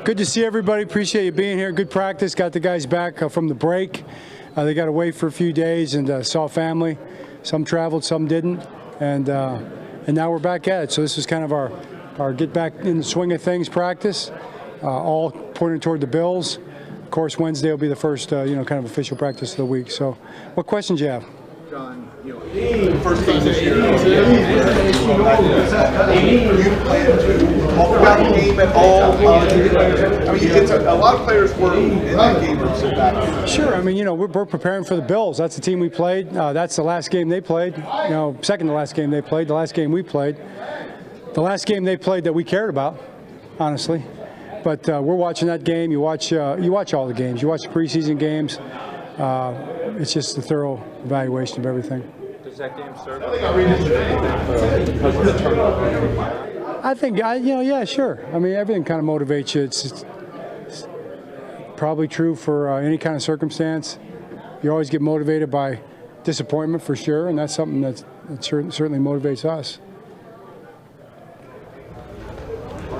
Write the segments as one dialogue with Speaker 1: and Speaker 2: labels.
Speaker 1: Good to see everybody. Appreciate you being here. Good practice. Got the guys back from the break. They got away for a few days and saw family. Some traveled, some didn't, and now we're back at it. So this is kind of our get back in the swing of things practice. All pointing toward the Bills. Of course, Wednesday will be the first kind of official practice of the week. So, what questions do you have?
Speaker 2: John, first game this year. You plan to talk about the game at all? I mean, it's a lot of players were in that game or sit back.
Speaker 1: Sure. I mean, we're preparing for the Bills. That's the team we played. That's the last game they played. Second to last game they played. The last game we played. The last game they played that we cared about, honestly. But we're watching that game. You watch all the games. You watch the preseason games. It's just a thorough evaluation of everything.
Speaker 3: Does that game serve?
Speaker 1: I think, yeah, sure. I mean, everything kind of motivates you. It's probably true for any kind of circumstance. You always get motivated by disappointment for sure, and that's something that certainly motivates us.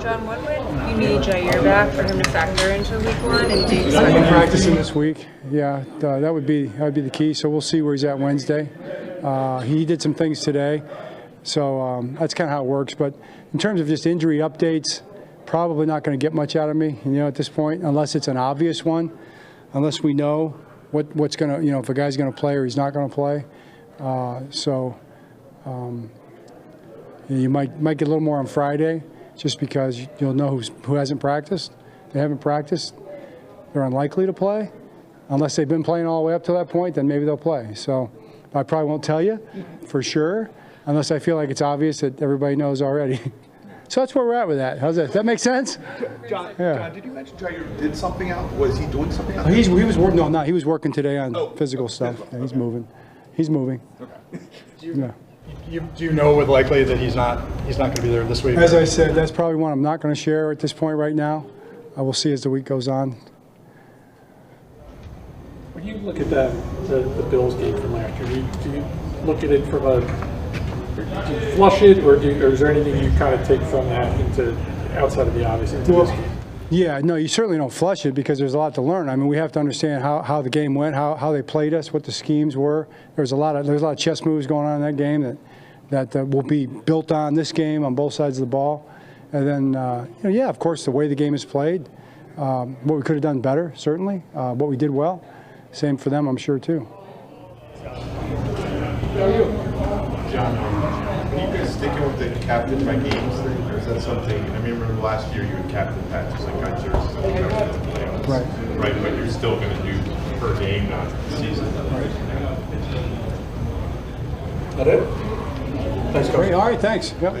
Speaker 4: John, what would you need Jair back for him to factor into week one? And do you expect
Speaker 1: Practicing this week, yeah, that would be the key. So we'll see where he's at Wednesday. He did some things today, so that's kind of how it works. But in terms of just injury updates, probably not going to get much out of me, at this point, unless it's an obvious one, unless we know what's going to, if a guy's going to play or he's not going to play. You might get a little more on Friday, just because you'll know who hasn't practiced. They haven't practiced. They're unlikely to play. Unless they've been playing all the way up to that point, then maybe they'll play. So I probably won't tell you for sure, unless I feel like it's obvious that everybody knows already. So that's where we're at with that. How's that? Does that make sense?
Speaker 2: John,
Speaker 1: Yeah.
Speaker 2: John, did you mention Jair did something out? Was he doing something out?
Speaker 1: He was working. No, not. He was working today on physical stuff. Yeah, he's moving. He's moving.
Speaker 2: Okay.
Speaker 5: Do you know with likely that he's not going to be there this week?
Speaker 1: As I said, that's probably one I'm not going to share at this point right now. I will see as the week goes on.
Speaker 6: When you look at the Bills game from last year, do you look at it from do you flush it, or is there anything you kind of take from that into outside of the obvious into this game?
Speaker 1: Yeah, no, you certainly don't flush it because there's a lot to learn. I mean, we have to understand how the game went, how they played us, what the schemes were. There's a lot of chess moves going on in that game that will be built on this game on both sides of the ball. And then, of course, the way the game is played, what we could have done better, certainly, what we did well. Same for them, I'm sure, too.
Speaker 7: John, are you guys sticking with the captain by games thing, or is that something? I remember last year you would captain Pat just like got yours.
Speaker 1: Right.
Speaker 7: Right, but you're still going to do per game, not season.
Speaker 1: Right.
Speaker 6: That it? Thanks, Coach.
Speaker 1: All right, thanks. Yep.